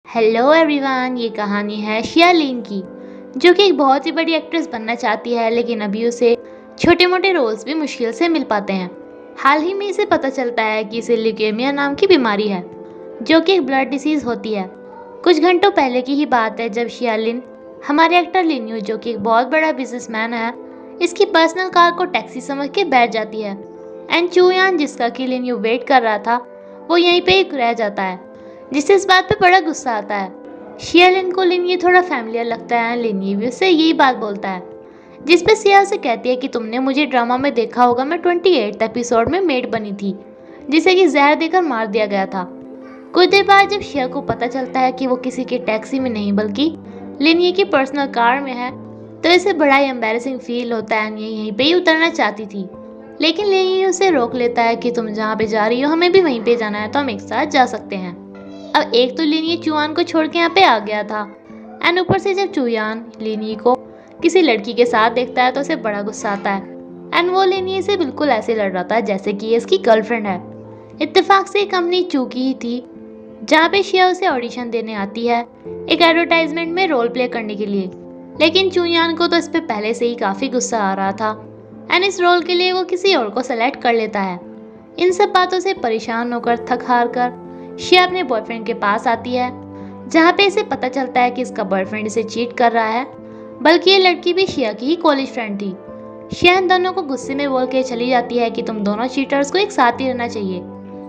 Hello everyone, ये कहानी है शियालिन की, जो कि एक बहुत ही बड़ी एक्ट्रेस बनना चाहती है, लेकिन अभी उसे छोटे मोटे रोल्स भी मुश्किल से मिल पाते हैं। हाल ही में इसे पता चलता है कि इसे ल्यूकेमिया नाम की बीमारी है, जो कि एक ब्लड डिसीज होती है। कुछ घंटों पहले की ही बात है जब शियालिन हमारे एक्टर लिन्यू, जो कि एक बहुत बड़ा बिजनेसमैन है, इसकी पर्सनल कार को टैक्सी समझ के बैठ जाती है। एंड चूयान, जिसका कि लिन्यू वेट कर रहा था, वो यहीं पे ही रह जाता है, जिससे इस बात पे बड़ा गुस्सा आता है। शियालिन को लिन्यू थोड़ा फैमिलियर लगता है। लिन्यू भी उससे यही बात बोलता है, जिस पे सिया उसे कहती है कि तुमने मुझे ड्रामा में देखा होगा, मैं 28th एपिसोड में मेड बनी थी, जिसे कि जहर देकर मार दिया गया था। कुछ देर बाद जब शिया को पता चलता है कि वो किसी की टैक्सी में नहीं बल्कि लिन्यू की पर्सनल कार में है, तो इसे बड़ा ही एम्बैरेसिंग फील होता है। ये यहीं पे ही उतरना चाहती थी, लेकिन लिन्यू उसे रोक लेता है कि तुम जहाँ पे जा रही हो हमें भी वहीं पे जाना है, तो हम एक साथ जा सकते हैं। अब एक तो लिन्यू चुयान को छोड़ के यहाँ पे आ गया था, एंड ऊपर से जब चुयान लिन्यू को किसी लड़की के साथ देखता है तो उसे बड़ा गुस्सा आता है। एंड वो लिन्यू से बिल्कुल ऐसे लड़ रहा था जैसे कि ये इसकी गर्लफ्रेंड है। इत्तेफाक से कंपनी चूकी ही थी, जहाँ पे शिया उसे ऑडिशन देने आती है एक एडवर्टाइजमेंट में रोल प्ले करने के लिए। लेकिन चुयान को तो इस पे पहले से ही काफी गुस्सा आ रहा था, एंड इस रोल के लिए वो किसी और को सेलेक्ट कर लेता है। इन सब बातों से परेशान होकर, थक हार कर शिया अपने बॉयफ्रेंड के पास आती है, जहाँ पे इसे पता चलता है कि इसका बॉयफ्रेंड इसे चीट कर रहा है, बल्कि ये लड़की भी शिया की ही कॉलेज फ्रेंड थी। शिया इन दोनों को गुस्से में बोल के चली जाती है कि तुम दोनों चीटर्स को एक साथ ही रहना चाहिए।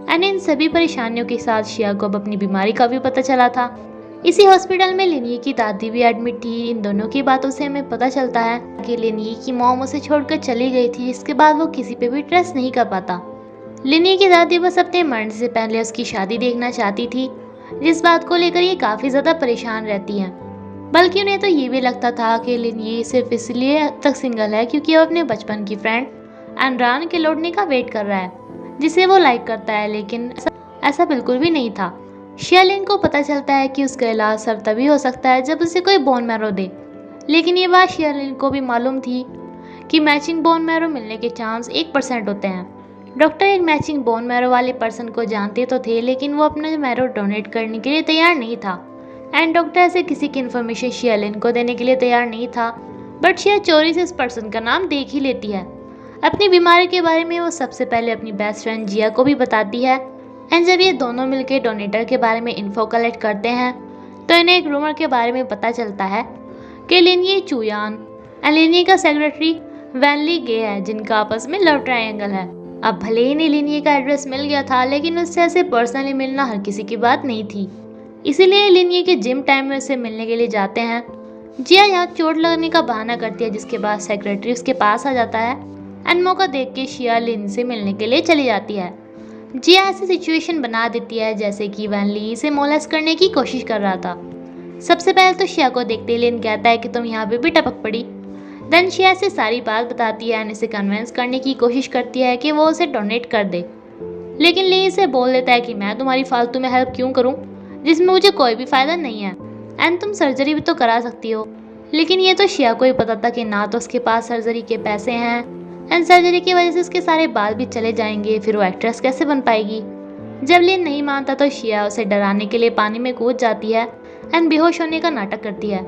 एंड इन सभी परेशानियों के साथ शिया को अब अपनी बीमारी का भी पता चला था। इसी हॉस्पिटल में लिन्यू की दादी भी एडमिट थी। इन दोनों की बातों से हमें पता चलता है कि लिन्यू की मॉम उसे छोड़कर चली गई थी, इसके बाद वो किसी पे भी ट्रस्ट नहीं कर पाता। लिन्यू की दादी बस अपने मरने से पहले उसकी शादी देखना चाहती थी, जिस बात को लेकर ये काफ़ी ज़्यादा परेशान रहती हैं। बल्कि उन्हें तो ये भी लगता था कि लिन्यू सिर्फ इसलिए तक सिंगल है क्योंकि वो अपने बचपन की फ्रेंड एंड्रान के लौटने का वेट कर रहा है, जिसे वो लाइक करता है। लेकिन ऐसा बिल्कुल भी नहीं था। शियालिन को पता चलता है कि उसका इलाज सिर्फ तभी हो सकता है जब उसे कोई बोन मैरो दे, लेकिन ये बात शियालिन को भी मालूम थी कि मैचिंग बोन मैरो मिलने के चांस 1% होते हैं। डॉक्टर एक मैचिंग बोन मैरो वाले पर्सन को जानते तो थे, लेकिन वो अपना मैरो डोनेट करने के लिए तैयार नहीं था। एंड डॉक्टर ऐसे किसी की इन्फॉर्मेशन शियालिन को देने के लिए तैयार नहीं था, बट शिया चोरी से इस पर्सन का नाम देख ही लेती है। अपनी बीमारी के बारे में वो सबसे पहले अपनी बेस्ट फ्रेंड जिया को भी बताती है। एंड जब ये दोनों मिलकर डोनेटर के बारे में इन्फो कलेक्ट करते हैं, तो इन्हें एक रूमर के बारे में पता चलता है कि लिन्यू चुयान एंड लिन्यू का सेक्रेटरी वैनली गे है, जिनका आपस में लव ट्रायंगल है। अब भले ही नहीं लिन्यू का एड्रेस मिल गया था, लेकिन उससे ऐसे पर्सनली मिलना हर किसी की बात नहीं थी, इसीलिए लिन्यू के जिम टाइम में उससे मिलने के लिए जाते हैं। जिया यहाँ चोट लगने का बहाना करती है, जिसके बाद सेक्रेटरी उसके पास आ जाता है। एंड मौका देख के शिया लिन से मिलने के लिए चली जाती है। जिया ऐसी सिचुएशन बना देती है जैसे कि वैनली इसे मोलेस्ट करने की कोशिश कर रहा था। सबसे पहले तो शिया को देखते ही लिन कहता है कि तुम यहाँ पे भी टपक पड़ी। देन शिया से सारी बात बताती है एंड इसे कन्विंस करने की कोशिश करती है कि वो उसे डोनेट कर दे, लेकिन लिन इसे बोल देता है कि मैं तुम्हारी फालतू में हेल्प क्यों करूं, जिसमें मुझे कोई भी फायदा नहीं है, एंड तुम सर्जरी भी तो करा सकती हो। लेकिन ये तो शिया को ही पता था कि ना तो उसके पास सर्जरी के पैसे हैं, एंड सर्जरी की वजह से उसके सारे बाल भी चले जाएंगे, फिर वो एक्ट्रेस कैसे बन पाएगी। जब लिन नहीं मानता तो शिया उसे डराने के लिए पानी में कूद जाती है एंड बेहोश होने का नाटक करती है।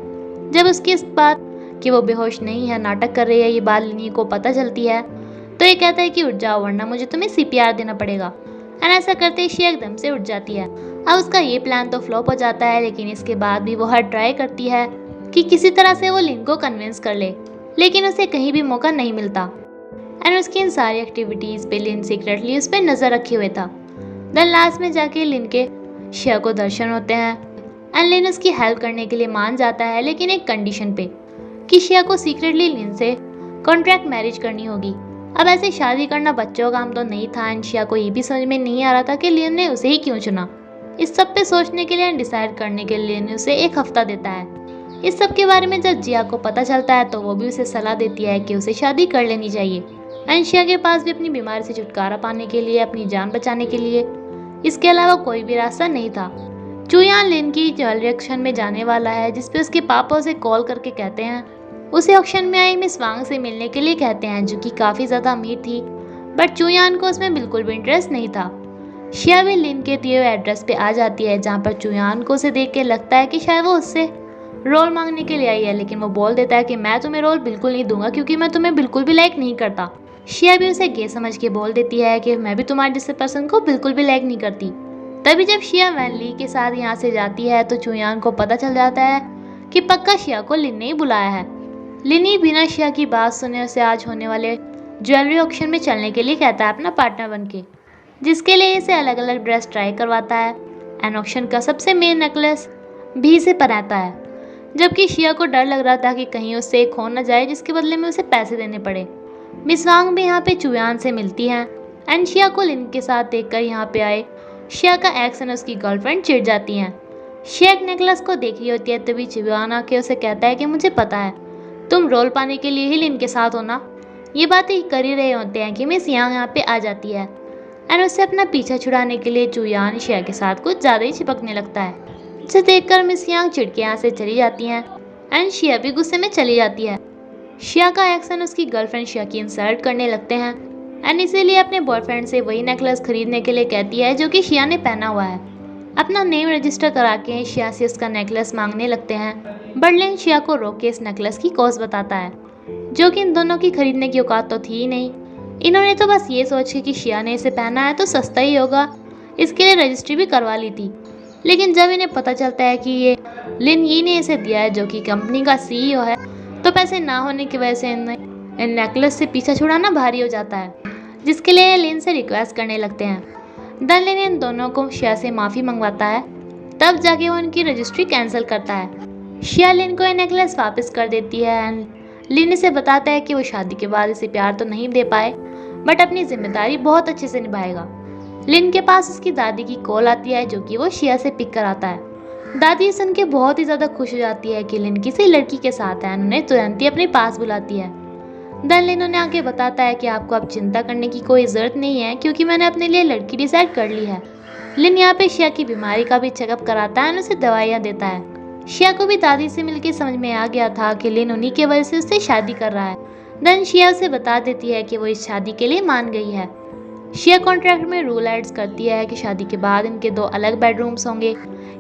जब उसकी इस बात कि वो बेहोश नहीं है, नाटक कर रही है, ये बात लिन्यू को पता चलती है, तो ये कहता है कि उठ जाओ वरना मुझे तुम्हें CPR देना पड़ेगा। एंड ऐसा करते ही शिया एकदम से उठ जाती है। अब उसका ये प्लान तो फ्लॉप हो जाता है, लेकिन इसके बाद भी वो हर ट्राई करती है कि किसी तरह से वो लिन को कन्विंस कर ले, लेकिन उसे कहीं भी मौका नहीं मिलता। एंड उसकी इन सारी एक्टिविटीज़ पे लिन सीक्रेटली उस पर नज़र रखे हुए था। देन लास्ट में जाके लिन के शिया को दर्शन होते हैं एंड लिन उसकी हेल्प करने के लिए मान जाता है, लेकिन एक कंडीशन पे कि शिया को सीक्रेटली लिन से कॉन्ट्रैक्ट मैरिज करनी होगी। अब ऐसे शादी करना बच्चों का काम तो नहीं था, एंड शिया को ये भी समझ में नहीं आ रहा था कि लिन ने उसे ही क्यों चुना। इस सब पे सोचने के लिए डिसाइड करने के लिए लिन उसे 1 हफ्ता देता है। इस सब के बारे में जब जिया को पता चलता है तो वो भी उसे सलाह देती है कि उसे शादी कर लेनी चाहिए। एंड शिया के पास भी अपनी बीमारी से छुटकारा पाने के लिए, अपनी जान बचाने के लिए इसके अलावा कोई भी रास्ता नहीं था। चुयान लिन की ज्वेलरी ऑक्शन में जाने वाला है, जिसपे उसके पापा उसे कॉल करके कहते हैं, उसे ऑक्शन में आई मिस वांग से मिलने के लिए कहते हैं, जो कि काफ़ी ज़्यादा अमीर थी, बट चुयान को उसमें बिल्कुल भी इंटरेस्ट नहीं था। शिया भी लिन के दिए हुए एड्रेस पे आ जाती है, जहाँ पर चुयान को उसे देख के लगता है कि शायद वो उससे रोल मांगने के लिए आई है, लेकिन वो बोल देता है कि मैं तुम्हें रोल बिल्कुल नहीं दूंगा क्योंकि मैं तुम्हें बिल्कुल भी लाइक नहीं करता। शिया भी उसे गे समझ के बोल देती है कि मैं भी तुम्हारे जैसे पर्सन को बिल्कुल भी लाइक नहीं करती। तभी जब शिया वैन ली के साथ यहाँ से जाती है तो चुयान को पता चल जाता है कि पक्का शिया को लिन ने ही बुलाया है। लिन ही बिना शिया की बात सुने उसे आज होने वाले ज्वेलरी ऑक्शन में चलने के लिए कहता है अपना पार्टनर बनके, जिसके लिए इसे अलग अलग ड्रेस ट्राई करवाता है। एंड ऑक्शन का सबसे मेन नेकलेस भी इसे पहनाता है, जबकि शिया को डर लग रहा था कि कहीं उससे खो न जाए जिसके बदले में उसे पैसे देने पड़े। मिस वांग भी यहाँ पे चुयान से मिलती हैं एंड शिया को लिन के साथ देखकर यहाँ पे आए शिया का एक्स एंड उसकी गर्लफ्रेंड चिढ़ जाती हैं। शिया एक नेकलेस को देख रही होती है, तभी चुयान आके उसे कहता है कि मुझे पता है तुम रोल पाने के लिए ही लिन के साथ हो ना। ये बातें कर ही रहे होते हैं कि मिस यांग यहाँ पे आ जाती है एंड उससे अपना पीछा छुड़ाने के लिए चुयान शिया के साथ कुछ ज़्यादा ही चिपकने लगता है, जिसे देखकर मिस यांग चिढ़ के यहाँ से चली जाती हैं एंड शिया भी गुस्से में चली जाती है। शिया का एक्स एंड उसकी गर्लफ्रेंड शिया की इंसल्ट करने लगते हैं एंड इसीलिए अपने बॉयफ्रेंड से वही नेकलेस खरीदने के लिए कहती है जो कि शिया ने पहना हुआ है। अपना नेम रजिस्टर करा के शिया से उसका नेकलेस मांगने लगते हैं, बट लिन शिया को रोक के इस नेकलेस की कॉस्ट बताता है, जो कि इन दोनों की खरीदने की औकात तो थी ही नहीं। इन्होंने तो बस ये सोच के कि शिया ने इसे पहना है तो सस्ता ही होगा, इसके लिए रजिस्ट्री भी करवा ली थी। लेकिन जब इन्हें पता चलता है कि ये लिन यी ने इसे दिया है, जो कि कंपनी का सीईओ है, तो पैसे ना होने की वजह से इन नेकलेस से पीछा छुड़ाना भारी हो जाता है, जिसके लिए लिन से रिक्वेस्ट करने लगते हैं। देन लिन इन दोनों को शिया से माफ़ी मंगवाता है, तब जाके वो उनकी रजिस्ट्री कैंसिल करता है। शिया लिन को ये नेकलेस वापस कर देती है एंड लिन इसे बताता है कि वो शादी के बाद इसे प्यार तो नहीं दे पाए, बट अपनी जिम्मेदारी बहुत अच्छे से निभाएगा। लिन के पास उसकी दादी की कॉल आती है, जो कि वो शिया से पिक कराता है। दादी सुन के बहुत ही ज़्यादा खुश हो जाती है कि लिन किसी लड़की के साथ है, उन्हें तुरंत ही अपने पास बुलाती है। देन लिन उन्हें आगे बताता है कि आपको अब चिंता करने की कोई ज़रूरत नहीं है क्योंकि मैंने अपने लिए लड़की डिसाइड कर ली है। लिन यहाँ पे शिया की बीमारी का भी चेकअप कराता है और उसे दवाइयाँ देता है। शिया को भी दादी से मिलकर समझ में आ गया था कि लिन उन्हीं की वजह से उससे शादी कर रहा है। देन शिया उसे बता देती है कि वो इस शादी के लिए मान गई है। शिया कॉन्ट्रैक्ट में रूल एड्स करती है कि शादी के बाद इनके 2 अलग बेडरूम्स होंगे,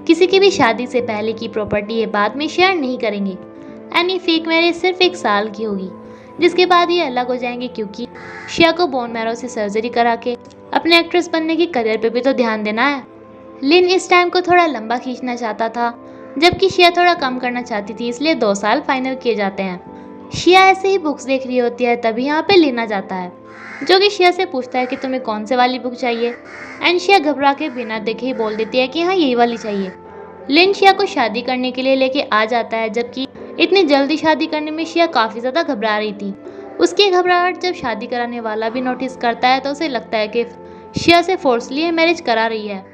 किसी की भी शादी से पहले की प्रॉपर्टी ये बाद में शेयर नहीं करेंगे एंड ये फेक मैरिज सिर्फ 1 साल की होगी, जिसके बाद ये अलग हो जाएंगे क्योंकि शिया को बोन मैरो से सर्जरी करा के अपने एक्ट्रेस बनने की करियर पे भी तो ध्यान देना है। लिन इस टाइम को थोड़ा लंबा खींचना चाहता था, जबकि शिया थोड़ा कम करना चाहती थी, इसलिए 2 साल फाइनल किए जाते हैं। शिया ऐसे ही बुक्स देख रही होती है, तभी यहाँ पे लिन आ जाता है, जो कि शिया से पूछता है कि तुम्हें कौन से वाली बुक चाहिए एंड शिया घबरा के बिना देखे ही बोल देती है कि हाँ यही वाली चाहिए। लिन शिया को शादी करने के लिए लेके आ जाता है, जबकि इतनी जल्दी शादी करने में शिया काफ़ी ज़्यादा घबरा रही थी। उसकी घबराहट जब शादी कराने वाला भी नोटिस करता है तो उसे लगता है कि शिया से फोर्सली मैरिज करा रही है,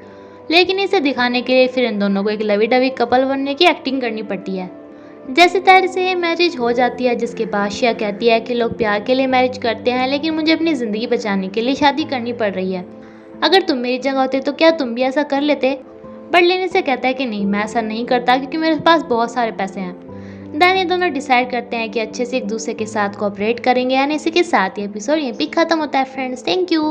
लेकिन इसे दिखाने के लिए फिर इन दोनों को एक लवी डवी कपल बनने की एक्टिंग करनी पड़ती है। जैसे तैर से ये मैरिज हो जाती है, जिसके बाद शिया कहती है कि लोग प्यार के लिए मैरिज करते हैं, लेकिन मुझे अपनी ज़िंदगी बचाने के लिए शादी करनी पड़ रही है। अगर तुम मेरी जगह होते तो क्या तुम भी ऐसा कर लेते? बट लेने से कहता है कि नहीं, मैं ऐसा नहीं करता क्योंकि मेरे पास बहुत सारे पैसे हैं। देन ये दोनों डिसाइड करते हैं कि अच्छे से एक दूसरे के साथ कोऑपरेट करेंगे एंड इसी के साथ ये एपिसोड यहीं पे खत्म होता है फ्रेंड्स। Thank you.